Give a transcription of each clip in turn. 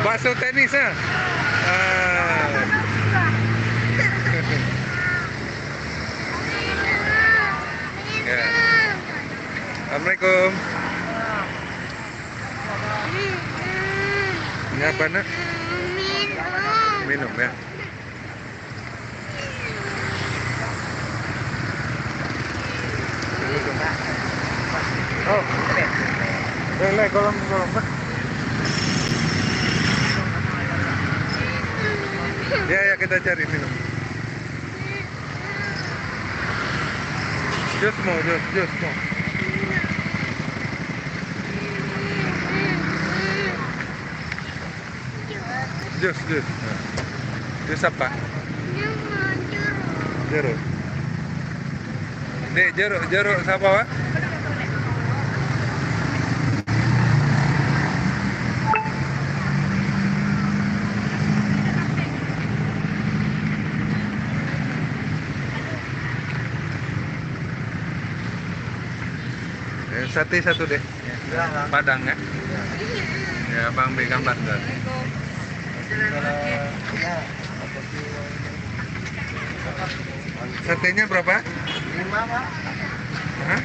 bakso tenis ya. Ya. Assalamualaikum. Ini apa nak? Minum ya. Oh, boleh kolom. Ya kita cari minum. Just mau. Jus. Jus apa? Jeruk. Dek, jeruk siapa, Pak? Sate satu deh. Padang ya? Ya, Bang B gambar tuh. Satenya berapa? 5 Pak. Hah?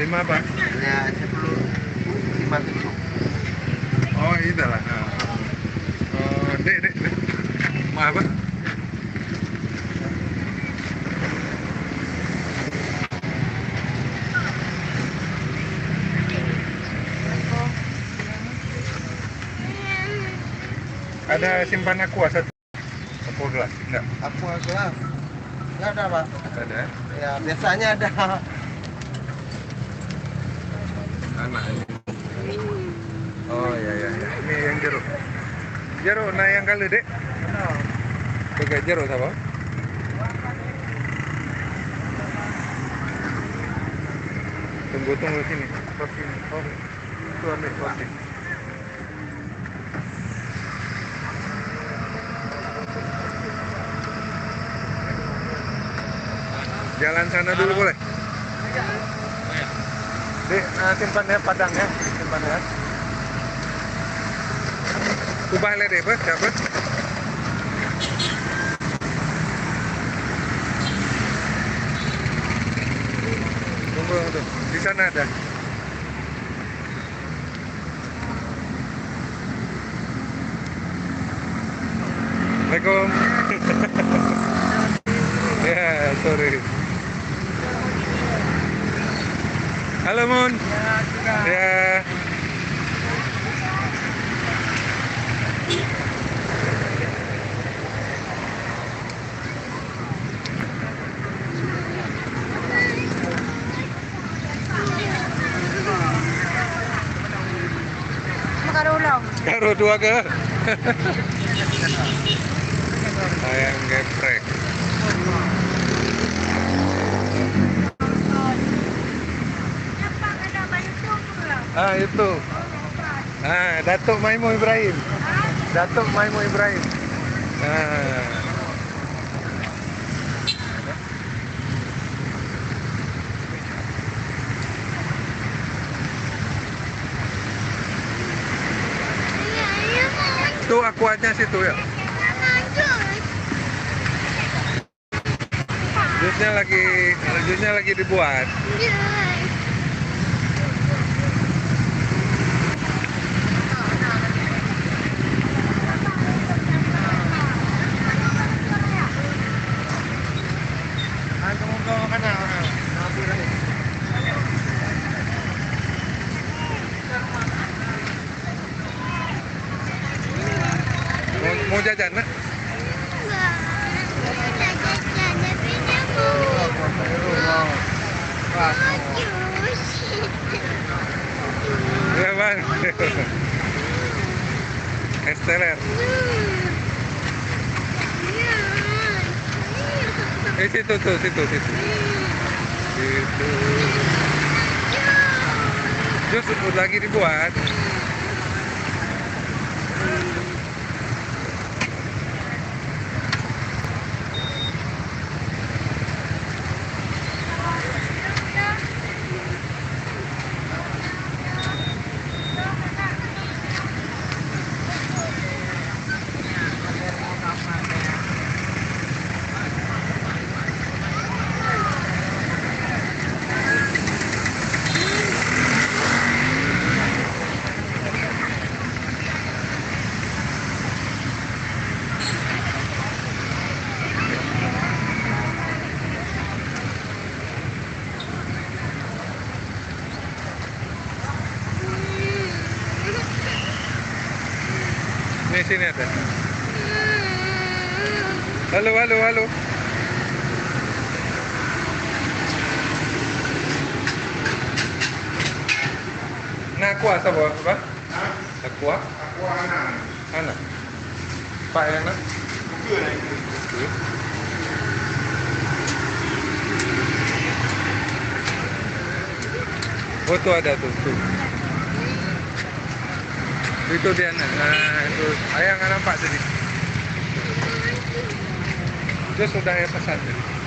5 Pak? Ya 5 tusuk. Oh iya lah. Oh, dek. Maaf Pak. Ada simpan aqua satu. Aqua gelas? Enggak. Aqua gelas. Enggak ada, Pak. Ada. Ya, biasanya ada. Anak ini. Oh ya. Ini yang jeruk. Jeruk nah yang kali dek. Pakai jeruk apa? Tunggu sini. Porsi. Oh, itu ambil porsi. Jalan sana dulu boleh? Dek, simpan ya padang ya, simpan ya. Ubah le deh, siapa? Tunggu. Di sana ada. Assalamualaikum. Ya, sorry. Halo Mun. Ya. Karo dua ke? Ayam geprek. Itu. Datuk Maimu Ibrahim. Tuh akuanya situ ya. Jusnya lagi dibuat. Mau jajan nak? Ya bang. Esteller. Situ. Jus lagi dibuat. Nih sini ada. Halo, halo, halo. Nah, aqua apa? Apa? Aqua? Aqua anak. Anak. Pak yang nak? Oh tuh ada tuh. Itu dia nah itu ayah nggak nampak tadi. Itu sudah saya pesan tadi.